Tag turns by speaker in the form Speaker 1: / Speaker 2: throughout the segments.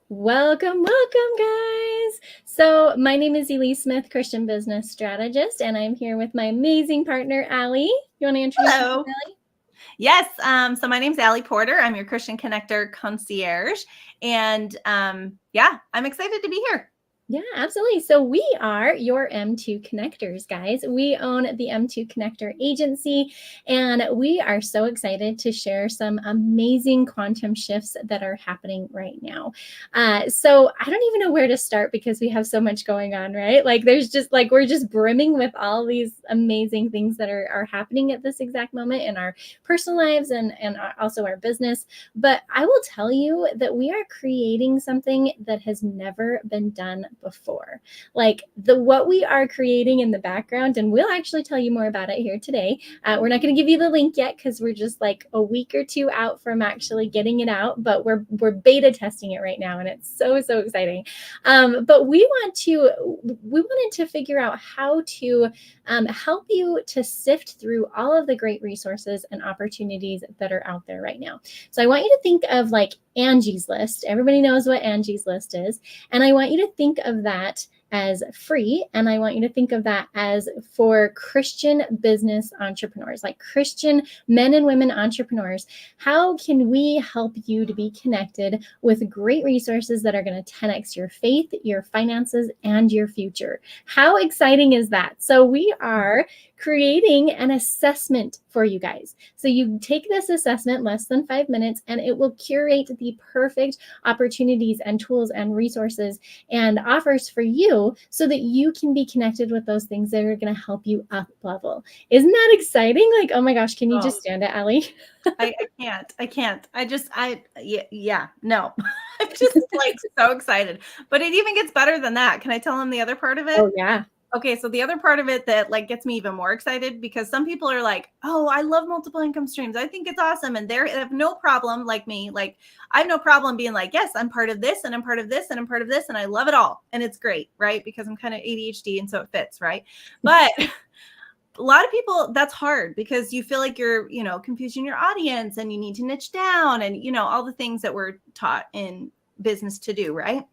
Speaker 1: Welcome, welcome, guys. So, my name is Elise Smith, Christian business strategist, and I'm here with my amazing partner, Allie. You want to introduce yourself,
Speaker 2: Hello.
Speaker 1: Allie?
Speaker 2: Yes. So my name's Allie Porter. I'm your Christian Connector concierge. And yeah, I'm excited to be here.
Speaker 1: Yeah, absolutely. So we are your M2 Connectors, guys. We own the M2 Connector Agency, and we are so excited to share some amazing quantum shifts that are happening right now. So I don't even know where to start because we have so much going on, right? Like there's just like we're just brimming with all these amazing things that are happening at this exact moment in our personal lives and also our business. But I will tell you that we are creating something that has never been done before. Like what we are creating in the background, and we'll actually tell you more about it here today. We're not going to give you the link yet because we're just like a week or two out from actually getting it out, but we're beta testing it right now, and it's so exciting. But we wanted to figure out how to help you to sift through all of the great resources and opportunities that are out there right now. So I want you to think of like Angie's List. Everybody knows what Angie's List is. And I want you to think of that as free. And I want you to think of that as for Christian business entrepreneurs, like Christian men and women entrepreneurs. How can we help you to be connected with great resources that are going to 10x your faith, your finances, and your future? How exciting is that? So we are creating an assessment for you guys. So you take this assessment, less than 5 minutes, and it will curate the perfect opportunities and tools and resources and offers for you so that you can be connected with those things that are going to help you up level. Isn't that exciting? Like, oh my gosh, can you just stand it, Allie?
Speaker 2: I can't. Yeah, no. I'm just like so excited. But it even gets better than that. Can I tell them the other part of it?
Speaker 1: Oh, yeah.
Speaker 2: Okay, so the other part of it that like gets me even more excited, because some people are like, "Oh, I love multiple income streams. I think it's awesome." And they have no problem, like me, like I have no problem being like, "Yes, I'm part of this and I'm part of this and I'm part of this and I love it all." And it's great, right? Because I'm kind of ADHD and so it fits, right? But a lot of people, that's hard because you feel like you're, confusing your audience and you need to niche down and, all the things that we're taught in business to do, right?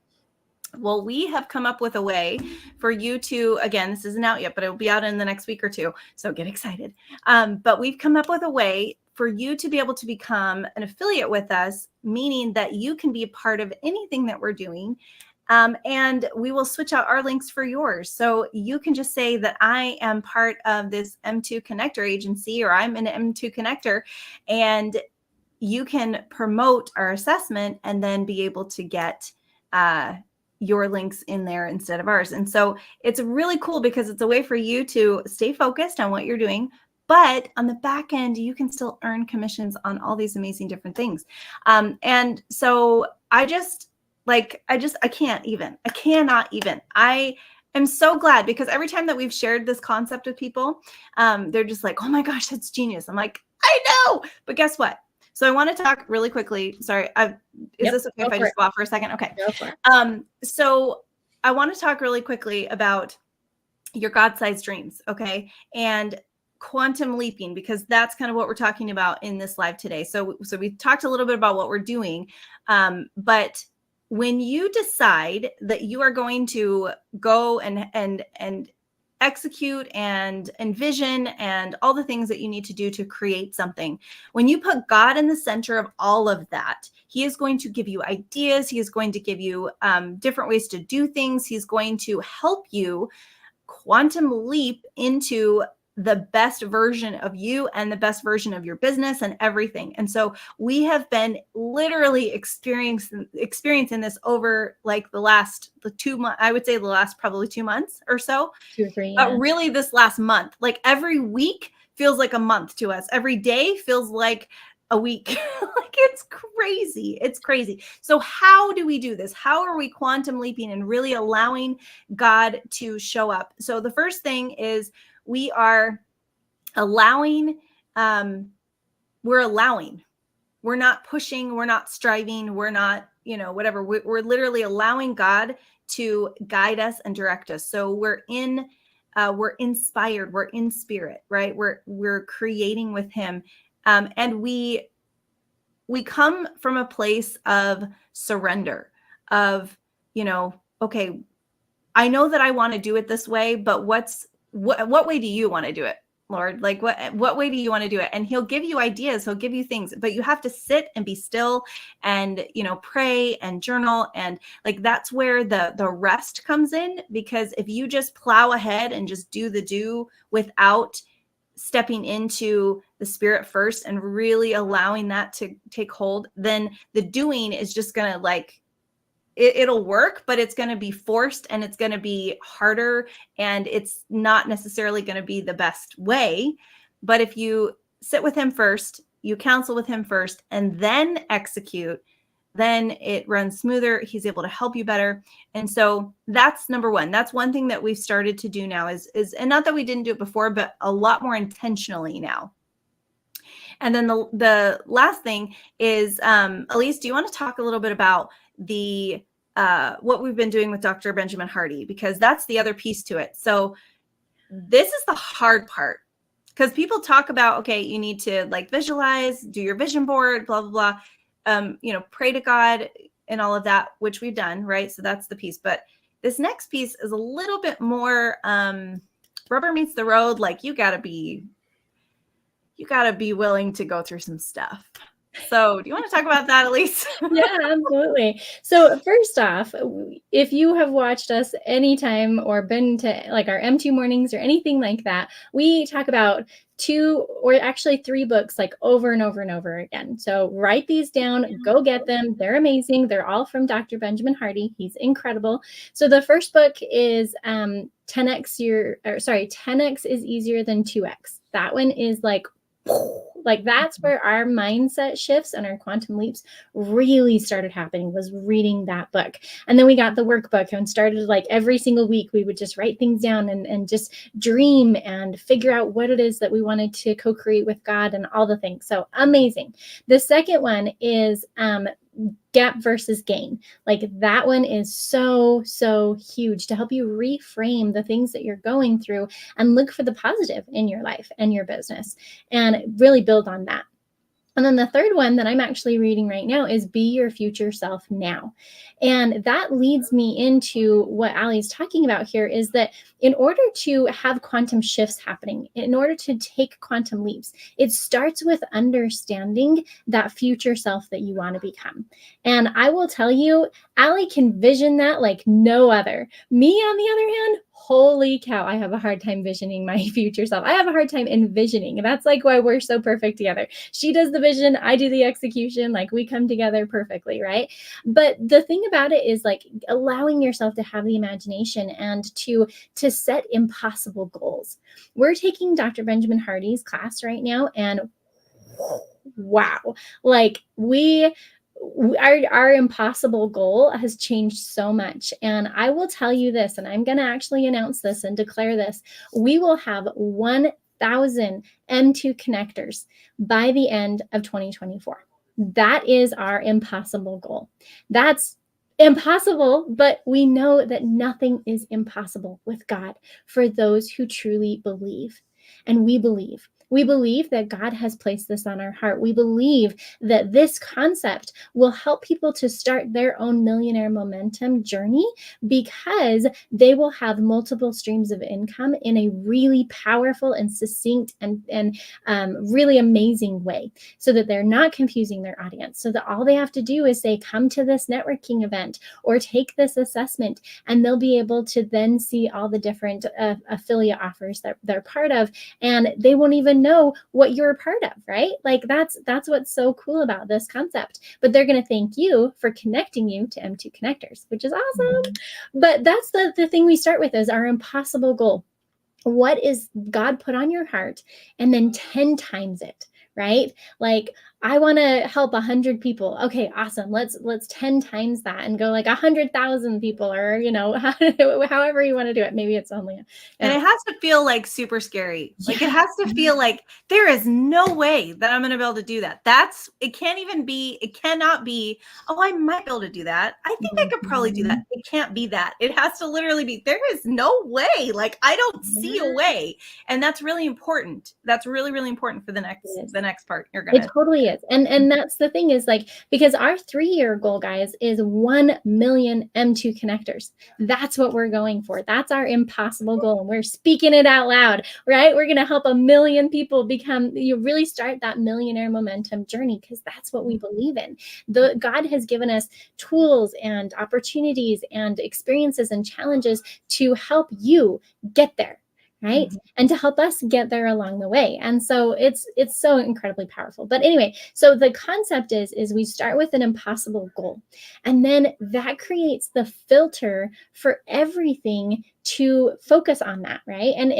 Speaker 2: Well, we have come up with a way for you to, again, this isn't out yet, but it'll be out in the next week or two. So get excited. But we've come up with a way for you to be able to become an affiliate with us, meaning that you can be a part of anything that we're doing. And we will switch out our links for yours. So you can just say that I am part of this M2 Connector agency, or I'm an M2 Connector, and you can promote our assessment and then be able to get your links in there instead of ours. And so it's really cool because it's a way for you to stay focused on what you're doing, but on the back end, you can still earn commissions on all these amazing different things. And so I cannot even. I am so glad because every time that we've shared this concept with people, they're just like, "Oh my gosh, that's genius." I'm like, "I know." But guess what? So I want to talk really quickly. Sorry, is this okay if I just go off for a second? Okay.
Speaker 1: Go for it.
Speaker 2: So I want to talk really quickly about your God-sized dreams, okay? And quantum leaping, because that's kind of what we're talking about in this live today. So we talked a little bit about what we're doing, but when you decide that you are going to go and execute and envision and all the things that you need to do to create something, when you put God in the center of all of that, he is going to give you ideas. He is going to give you different ways to do things. He's going to help you quantum leap into the best version of you and the best version of your business and everything. And so we have been literally experiencing this over like the 2 months, I would say the last probably 2 months or so.
Speaker 1: 2 or 3.
Speaker 2: But really this last month, like every week feels like a month to us. Every day feels like a week. Like it's crazy. It's crazy. So how do we do this? How are we quantum leaping and really allowing God to show up? So the first thing is we are allowing, we're not pushing, we're not striving, we're not, whatever. We're literally allowing God to guide us and direct us. So we're inspired, we're in spirit, right? We're creating with him. And we come from a place of surrender, of, okay, I know that I want to do it this way, but what way do you want to do it, Lord? Like what way do you want to do it? And he'll give you ideas, he'll give you things, but you have to sit and be still and, pray and journal. And like, that's where the rest comes in, because if you just plow ahead and just do without stepping into the Spirit first and really allowing that to take hold, then the doing is just going to it'll work, but it's going to be forced and it's going to be harder, and it's not necessarily going to be the best way. But if you sit with him first, you counsel with him first, and then execute, then it runs smoother. He's able to help you better. And so that's number one. That's one thing that we've started to do now is, and not that we didn't do it before, but a lot more intentionally now. And then the last thing is, Elise, do you want to talk a little bit about the what we've been doing with Dr. Benjamin Hardy, because that's the other piece to it. So this is the hard part, because people talk about, okay, you need to visualize, do your vision board, blah, blah, blah, pray to God and all of that, which we've done, right? So that's the piece. But this next piece is a little bit more rubber meets the road. Like you gotta be willing to go through some stuff. So do you want to talk about that, Elise?
Speaker 1: Yeah, absolutely. So first off, if you have watched us anytime or been to our M2 mornings or anything like that, we talk about 2 or actually 3 books over and over and over again. So write these down, go get them. They're amazing. They're all from Dr. Benjamin Hardy. He's incredible. So the first book is 10x is easier than 2x. That one is that's where our mindset shifts and our quantum leaps really started happening, was reading that book. And then we got the workbook and started every single week, we would just write things down and just dream and figure out what it is that we wanted to co-create with God and all the things. So amazing. The second one is gap versus gain. That one is so huge to help you reframe the things that you're going through and look for the positive in your life and your business and really build on that. And then the third one that I'm actually reading right now is Be Your Future Self Now. And that leads me into what Allie's talking about here, is that in order to have quantum shifts happening, in order to take quantum leaps, it starts with understanding that future self that you want to become. And I will tell you, Allie can vision that like no other. Me, on the other hand, holy cow, I have a hard time visioning my future self. I have a hard time envisioning. And that's why we're so perfect together. She does the vision, I do the execution, we come together perfectly, right? But the thing about it is allowing yourself to have the imagination and to set impossible goals. We're taking Dr. Benjamin Hardy's class right now, and wow, our impossible goal has changed so much. And I will tell you this, and I'm going to actually announce this and declare this. We will have 1,000 M2 connectors by the end of 2024. That is our impossible goal. That's impossible, but we know that nothing is impossible with God for those who truly believe. And we believe. We believe that God has placed this on our heart. We believe that this concept will help people to start their own millionaire momentum journey, because they will have multiple streams of income in a really powerful and succinct and really amazing way, so that they're not confusing their audience, so that all they have to do is say, come to this networking event or take this assessment, and they'll be able to then see all the different affiliate offers that they're part of, and they won't even know what you're a part of, right? That's what's so cool about this concept. But they're going to thank you for connecting you to M2 connectors, which is awesome. But that's the thing we start with, is our impossible goal. What is God put on your heart? And then 10 times it, right? I want to help 100 people. Okay, awesome. Let's 10 times that and go 100,000 people, or however you want to do it. Maybe it's only
Speaker 2: and it has to feel super scary. It has to feel there is no way that I'm going to be able to do that. It cannot be, oh, I might be able to do that. I think I could probably do that. It can't be that. It has to literally be, there is no way. I don't see a way. And that's really important. That's really, really important for the next part you're going to.
Speaker 1: It totally is. is. And that's the thing is like, because our 3-year goal, guys, is 1 million M2 connectors. That's what we're going for. That's our impossible goal. And we're speaking it out loud, right? We're going to help 1 million people you really start that millionaire momentum journey, because that's what we believe in. God has given us tools and opportunities and experiences and challenges to help you get there, right? Mm-hmm. And to help us get there along the way. And so it's so incredibly powerful. But anyway, so the concept is we start with an impossible goal, and then that creates the filter for everything to focus on that, right? And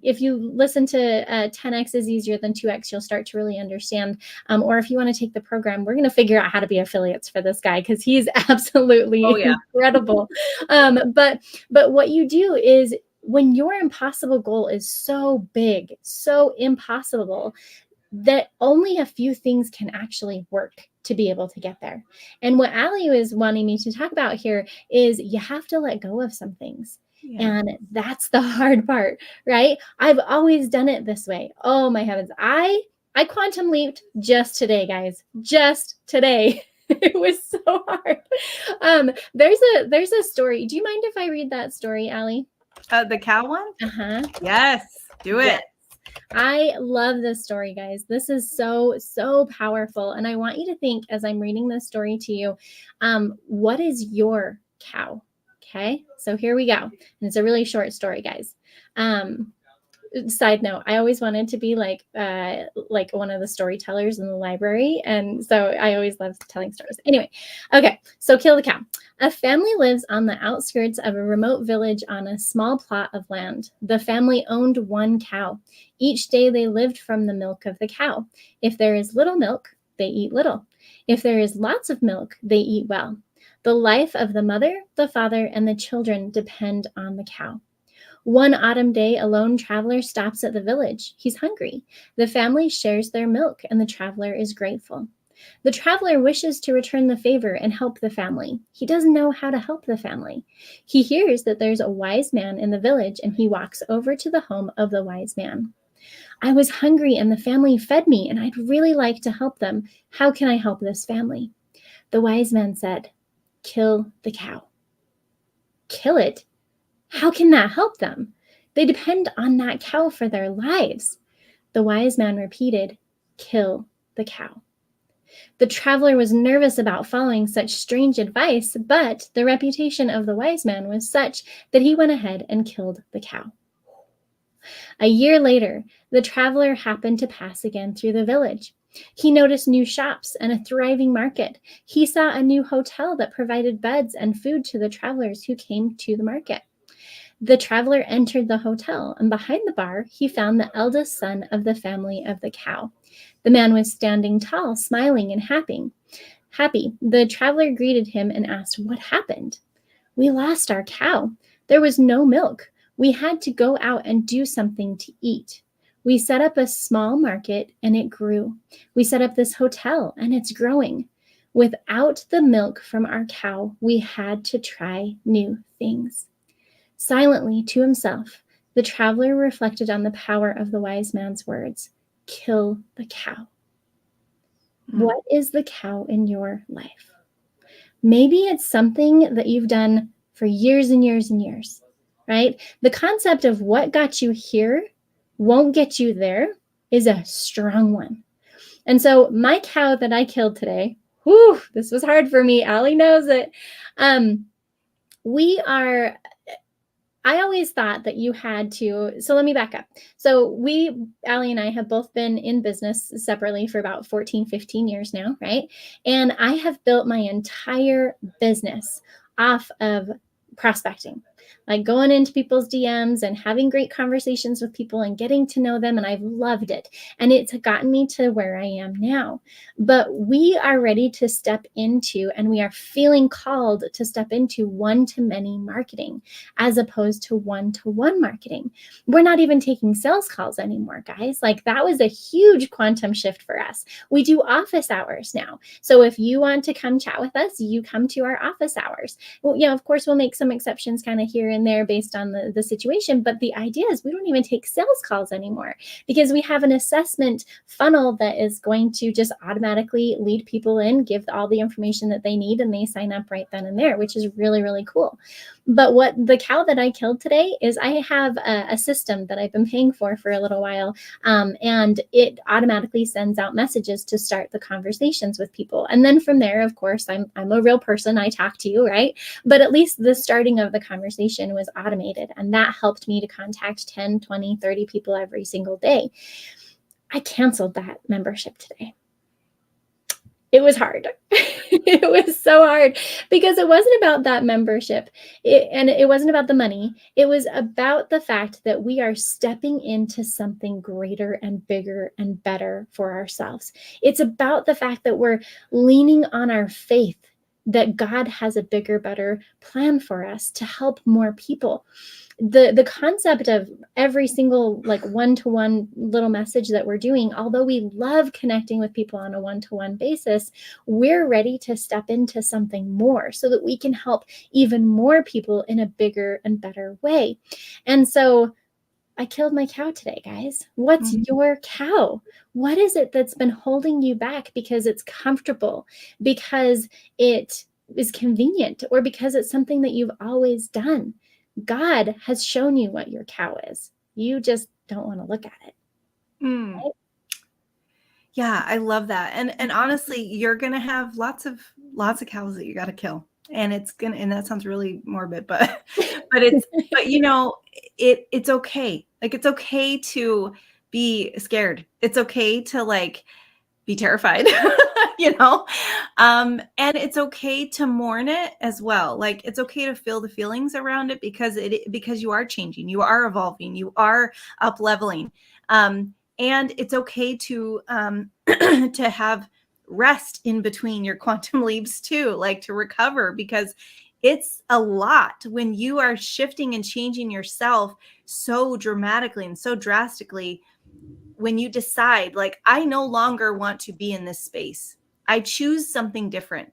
Speaker 1: if you listen to 10x is easier than 2x, you'll start to really understand. Or if you want to take the program, we're going to figure out how to be affiliates for this guy, because he's absolutely incredible. But what you do is, when your impossible goal is so big, so impossible, that only a few things can actually work to be able to get there. And what Allie is wanting me to talk about here is you have to let go of some things. Yeah. And that's the hard part, right? I've always done it this way. Oh my heavens. I quantum leaped just today, guys, just today. It was so hard. There's a story. Do you mind if I read that story, Allie?
Speaker 2: The cow one?
Speaker 1: Uh-huh.
Speaker 2: Yes, do it. Yes.
Speaker 1: I love this story, guys. This is so powerful. And I want you to think, as I'm reading this story to you, what is your cow? Okay, so here we go. And it's a really short story, guys. Side note, I always wanted to be like one of the storytellers in the library. And so I always loved telling stories. Anyway, okay, so Kill the Cow. A family lives on the outskirts of a remote village on a small plot of land. The family owned one cow. Each day they lived from the milk of the cow. If there is little milk, they eat little. If there is lots of milk, they eat well. The life of the mother, the father, and the children depend on the cow. One autumn day, a lone traveler stops at the village. He's hungry. The family shares their milk, and the traveler is grateful. The traveler wishes to return the favor and help the family. He doesn't know how to help the family. He hears that there's a wise man in the village, and he walks over to the home of the wise man. I was hungry, and the family fed me, and I'd really like to help them. How can I help this family? The wise man said, "Kill the cow." Kill it? How can that help them? They depend on that cow for their lives. The wise man repeated, "Kill the cow." The traveler was nervous about following such strange advice, but the reputation of the wise man was such that he went ahead and killed the cow. A year later, the traveler happened to pass again through the village. He noticed new shops and a thriving market. He saw a new hotel that provided beds and food to the travelers who came to the market. The traveler entered the hotel, and behind the bar, he found the eldest son of the family of the cow. The man was standing tall, smiling and happy. The traveler greeted him and asked, "What happened?" "We lost our cow. There was no milk. We had to go out and do something to eat. We set up a small market and it grew. We set up this hotel and it's growing. Without the milk from our cow, we had to try new things." Silently to himself, the traveler reflected on the power of the wise man's words, "Kill the cow." What is the cow in your life? Maybe it's something that you've done for years and years and years, right? The concept of what got you here won't get you there is a strong one. And so my cow that I killed today, this was hard for me. Allie knows it. I always thought that you had to, so let me back up. So Allie and I have both been in business separately for about 14, 15 years now, right? And I have built my entire business off of prospecting, like going into people's DMs and having great conversations with people and getting to know them. And I've loved it. And it's gotten me to where I am now. But we are ready to step into, and we are feeling called to step into one-to-many marketing as opposed to one-to-one marketing. We're not even taking sales calls anymore, guys. Like, that was a huge quantum shift for us. We do office hours now. So if you want to come chat with us, you come to our office hours. Well, yeah, of course, we'll make some exceptions kind of here and there based on the situation. But the idea is we don't even take sales calls anymore because we have an assessment funnel that is going to just automatically lead people in, give all the information that they need, and they sign up right then and there, which is really, really cool. But what the cow that I killed today is I have a system that I've been paying for a little while, and it automatically sends out messages to start the conversations with people. And then from there, of course, I'm a real person. I talk to you, right? But at least the starting of the conversation was automated, and that helped me to contact 10, 20, 30 people every single day. I canceled that membership today. It was hard. It was so hard because it wasn't about that membership, and it wasn't about the money. It was about the fact that we are stepping into something greater and bigger and better for ourselves. It's about the fact that we're leaning on our faith that God has a bigger, better plan for us to help more people. The concept of every single like one-to-one little message that we're doing, although we love connecting with people on a one-to-one basis, we're ready to step into something more so that we can help even more people in a bigger and better way. And so I killed my cow today, guys. What's your cow? What is it that's been holding you back because it's comfortable, because it is convenient, or because it's something that you've always done? God has shown you what your cow is. You just don't want to look at it. Right?
Speaker 2: Yeah, I love that. And honestly, you're gonna have lots of cows that you got to kill, and and that sounds really morbid, but you know, it's okay. Like, it's okay to be scared. It's okay to like be terrified, you know, and it's okay to mourn it as well. Like, it's okay to feel the feelings around it because you are changing, you are evolving, you are up leveling, and it's okay to to have rest in between your quantum leaps too, like to recover, because it's a lot when you are shifting and changing yourself so dramatically and so drastically. When you decide, like, I no longer want to be in this space, I choose something different.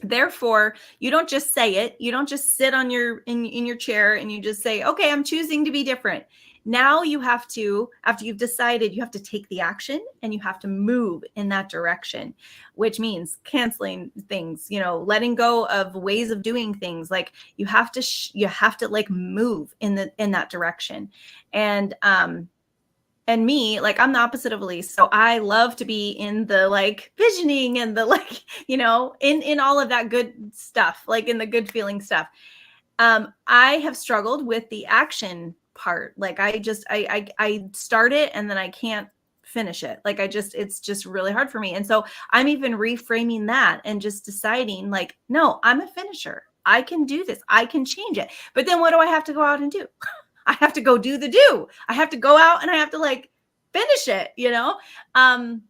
Speaker 2: Therefore, you don't just say it. You don't just sit on in your chair and you just say, okay, I'm choosing to be different. Now you have to, after you've decided, you have to take the action and you have to move in that direction, which means canceling things, you know, letting go of ways of doing things. Like, you have to like move in that direction. And me, like, I'm the opposite of Elise. So I love to be in the like visioning and the like, you know, in all of that good stuff, like in the good feeling stuff. I have struggled with the action part. Like, I start it and then I can't finish it. Like, it's just really hard for me. And so I'm even reframing that and just deciding, like, no, I'm a finisher. I can do this. I can change it. But then what do I have to go out and do? I have to go do the do. I have to go out and I have to like finish it, you know? And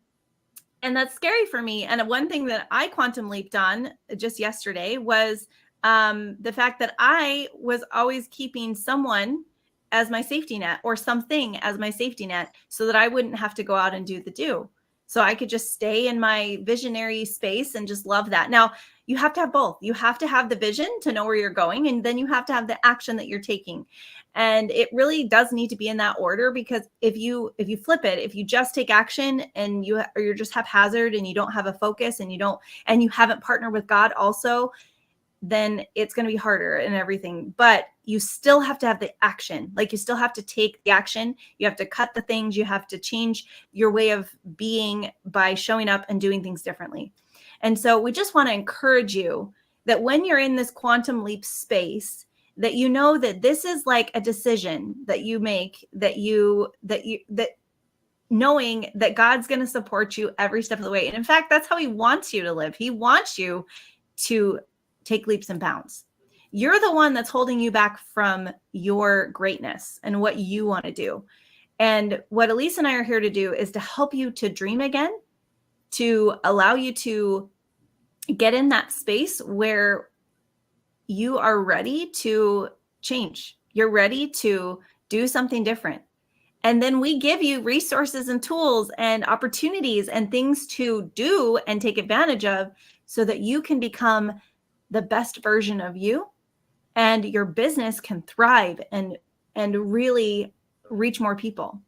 Speaker 2: that's scary for me. And one thing that I quantum leaped on just yesterday was the fact that I was always keeping someone as my safety net, or something as my safety net, so that I wouldn't have to go out and do the do. So I could just stay in my visionary space and just love that. Now, you have to have both. You have to have the vision to know where you're going, and then you have to have the action that you're taking. And it really does need to be in that order, because if you flip it, if you just take action and you're just haphazard and you don't have a focus and you haven't partnered with God also, then it's going to be harder and everything. But you still have to have the action. Like, you still have to take the action. You have to cut the things. You have to change your way of being by showing up and doing things differently. And so we just want to encourage you that when you're in this quantum leap space, that you know that this is like a decision that you make, that knowing that God's going to support you every step of the way. And in fact, that's how he wants you to live. He wants you to take leaps and bounds. You're the one that's holding you back from your greatness and what you want to do. And what Elise and I are here to do is to help you to dream again, to allow you to get in that space where you are ready to change. You're ready to do something different. And then we give you resources and tools and opportunities and things to do and take advantage of, so that you can become the best version of you and your business can thrive and really reach more people.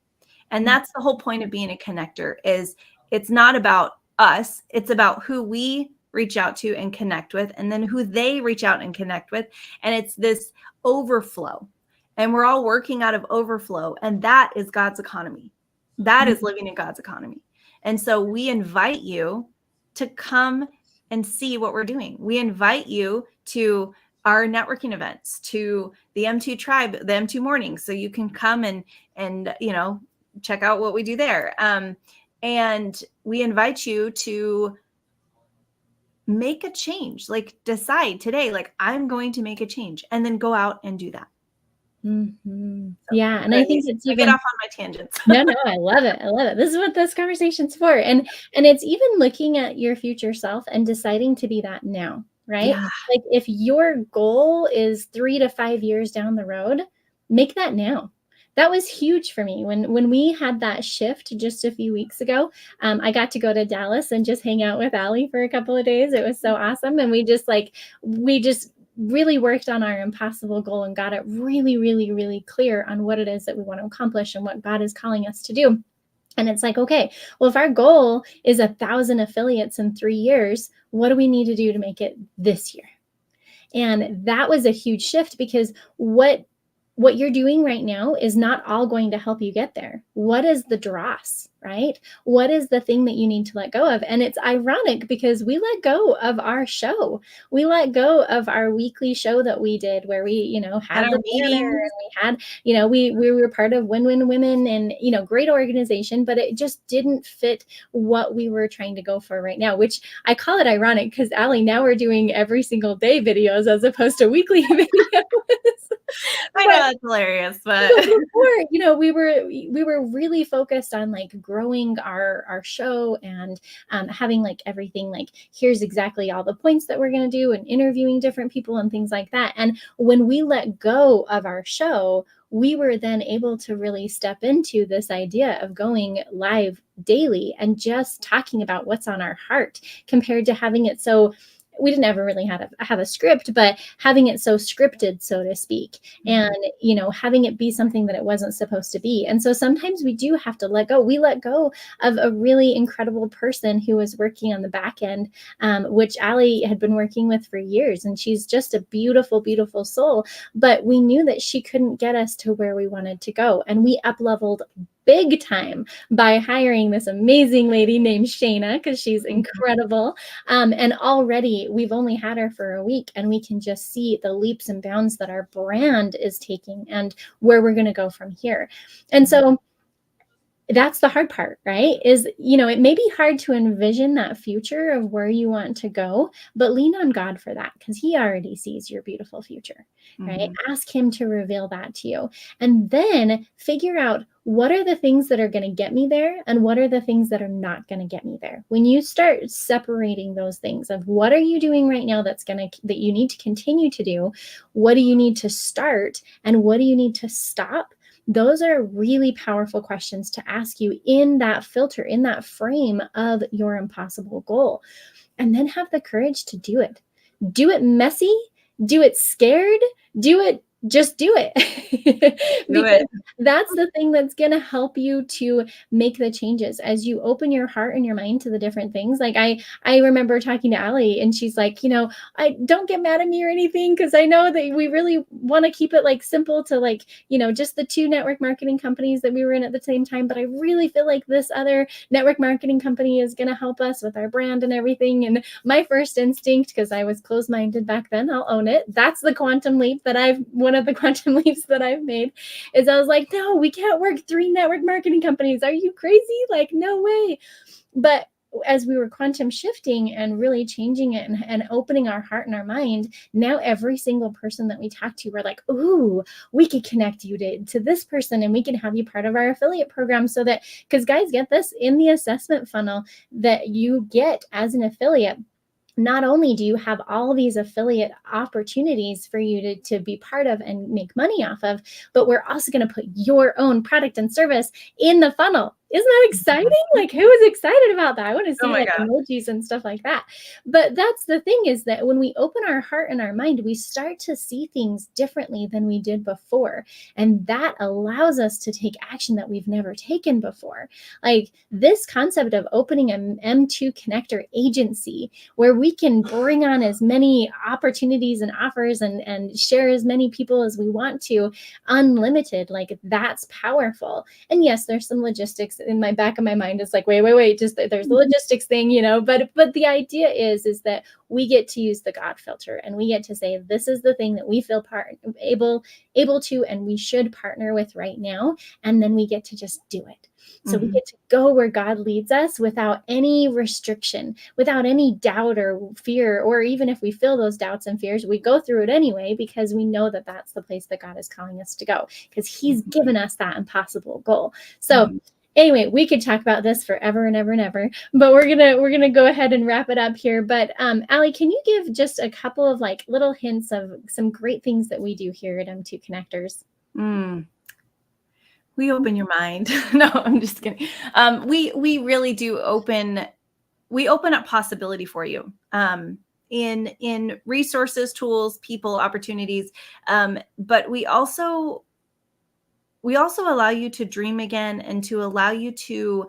Speaker 2: And that's the whole point of being a connector. Is it's not about us, it's about who we reach out to and connect with, and then who they reach out and connect with. And it's this overflow, and we're all working out of overflow, and that is God's economy. That is living in God's economy. And so we invite you to come and see what we're doing. We invite you to our networking events, to the M2 Tribe, the M2 Mornings, so you can come and check out what we do there. And we invite you to make a change, like decide today, like I'm going to make a change, and then go out and do that.
Speaker 1: Mm-hmm. Yeah. And I think it's even,
Speaker 2: get off on my tangents.
Speaker 1: no, I love it. I love it. This is what this conversation's for. And it's even looking at your future self and deciding to be that now, right?
Speaker 2: Yeah.
Speaker 1: Like if your goal is 3 to 5 years down the road, make that now. That was huge for me when we had that shift just a few weeks ago. I got to go to Dallas and just hang out with Allie for a couple of days. It was so awesome. And we just really worked on our impossible goal and got it really, really, really clear on what it is that we want to accomplish and what God is calling us to do. And it's like, okay, well, if our goal is 1,000 affiliates in 3 years, what do we need to do to make it this year? And that was a huge shift, because what you're doing right now is not all going to help you get there. What is the dross, right? What is the thing that you need to let go of? And it's ironic because we let go of our show. We let go of our weekly show that we did where we, had the meeting, and we had, we were part of Win-Win Women, and, great organization, but it just didn't fit what we were trying to go for right now, which I call it ironic because Allie, now we're doing every single day videos as opposed to weekly videos.
Speaker 2: I know that's hilarious, but
Speaker 1: before, we were really focused on like growing our show and having like everything, like here's exactly all the points that we're going to do, and interviewing different people and things like that. And when we let go of our show, we were then able to really step into this idea of going live daily and just talking about what's on our heart, compared to having it so we didn't ever really have a script, but having it so scripted, so to speak, and, having it be something that it wasn't supposed to be. And so sometimes we do have to let go. We let go of a really incredible person who was working on the back end, which Allie had been working with for years. And she's just a beautiful, beautiful soul. But we knew that she couldn't get us to where we wanted to go. And we up-leveled big time by hiring this amazing lady named Shayna, because she's incredible. And already we've only had her for a week, and we can just see the leaps and bounds that our brand is taking and where we're going to go from here. And so that's the hard part, right? Is, it may be hard to envision that future of where you want to go, but lean on God for that, because He already sees your beautiful future, right? Ask Him to reveal that to you, and then figure out what are the things that are going to get me there and what are the things that are not going to get me there. When you start separating those things of what are you doing right now that you need to continue to do, what do you need to start, and what do you need to stop? Those are really powerful questions to ask you in that filter, in that frame of your impossible goal. And then have the courage to do it. Do it messy, do it scared, just do it. Because that's the thing that's going to help you to make the changes as you open your heart and your mind to the different things. Like I remember talking to Allie, and she's like, I don't get mad at me or anything, because I know that we really want to keep it like simple to like, just the 2 network marketing companies that we were in at the same time. But I really feel like this other network marketing company is going to help us with our brand and everything. And my first instinct, because I was closed-minded back then, I'll own it. That's the quantum leap one of the quantum leaps that I've made, is I was like, no, we can't work 3 network marketing companies. Are you crazy? Like, no way. But as we were quantum shifting and really changing it and opening our heart and our mind, now every single person that we talk to, we're like, ooh, we could connect you to this person, and we can have you part of our affiliate program. So that, because guys, get this, in the assessment funnel that you get as an affiliate, not only do you have all these affiliate opportunities for you to be part of and make money off of, but we're also going to put your own product and service in the funnel. Isn't that exciting? Like, who is excited about that? I want to
Speaker 2: Oh
Speaker 1: see
Speaker 2: my
Speaker 1: like
Speaker 2: God.
Speaker 1: emojis and stuff like that. But that's the thing, is that when we open our heart and our mind, we start to see things differently than we did before. And that allows us to take action that we've never taken before. Like this concept of opening an M2 connector agency where we can bring on as many opportunities and offers and share as many people as we want to, unlimited, like that's powerful. And yes, there's some logistics in my back of my mind. It's like, wait, just there's the logistics thing, but the idea is that we get to use the God filter, and we get to say, this is the thing that we feel able to, and we should partner with right now. And then we get to just do it. So we get to go where God leads us without any restriction, without any doubt or fear, or even if we feel those doubts and fears, we go through it anyway, because we know that that's the place that God is calling us to go, because he's given us that impossible goal. So anyway, we could talk about this forever and ever and ever, but we're gonna go ahead and wrap it up here. But Allie, can you give just a couple of like little hints of some great things that we do here at M2 Connectors?
Speaker 2: We open your mind. No, I'm just kidding. We really do open up possibility for you. In resources, tools, people, opportunities. But we also allow you to dream again, and to allow you to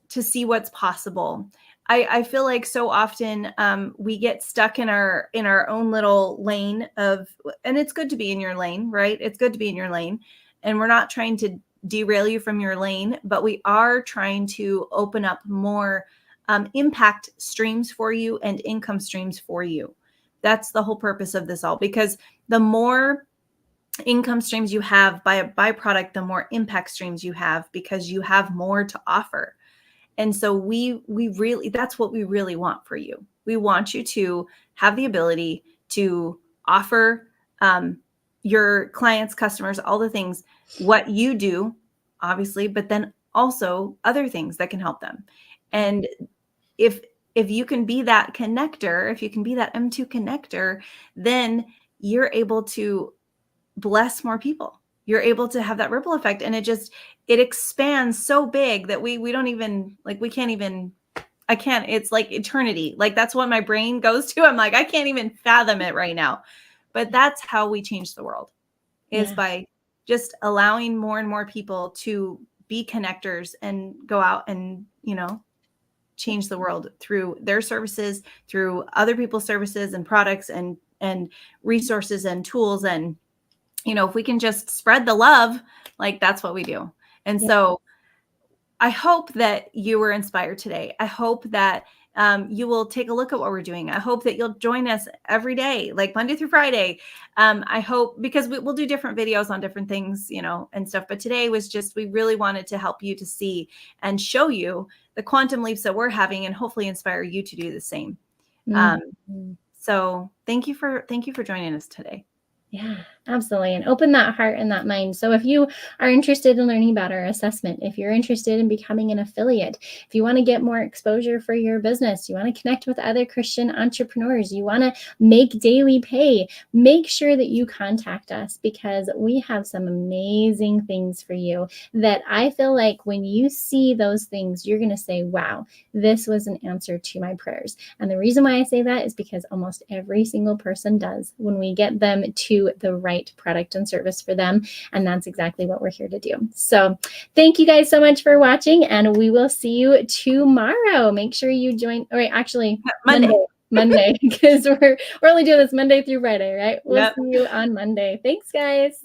Speaker 2: see what's possible. I feel like so often we get stuck in our own little lane of, and it's good to be in your lane, right? It's good to be in your lane, and we're not trying to derail you from your lane, but we are trying to open up more impact streams for you and income streams for you. That's the whole purpose of this all, because the more income streams you have by a byproduct, the more impact streams you have, because you have more to offer. And so we really, that's what we really want for you. We want you to have the ability to offer your clients, customers, all the things, what you do, obviously, but then also other things that can help them. And if you can be that connector, if you can be that M2 connector, then you're able to bless more people. You're able to have that ripple effect, and it expands so big that we don't even, like, we can't even, I can't, it's like eternity. Like that's what my brain goes to. I'm like, I can't even fathom it right now. But that's how we change the world, is by just allowing more and more people to be connectors and go out and, change the world through their services, through other people's services and products and resources and tools. And, if we can just spread the love, like that's what we do. And so I hope that you were inspired today. I hope that you will take a look at what we're doing. I hope that you'll join us every day, like Monday through Friday. I hope, because we'll do different videos on different things, and stuff. But today was just, we really wanted to help you to see and show you the quantum leaps that we're having, and hopefully inspire you to do the same. So thank you for joining us today.
Speaker 1: Yeah, absolutely. And open that heart and that mind. So if you are interested in learning about our assessment, if you're interested in becoming an affiliate, if you want to get more exposure for your business, you want to connect with other Christian entrepreneurs, you want to make daily pay, make sure that you contact us, because we have some amazing things for you that I feel like when you see those things, you're going to say, wow, this was an answer to my prayers. And the reason why I say that is because almost every single person does, when we get them to the right product and service for them. And that's exactly what we're here to do. So thank you guys so much for watching, and we will see you tomorrow. Make sure you join, or actually Monday, because we're only doing this Monday through Friday, right? We'll see you on Monday. Thanks, guys.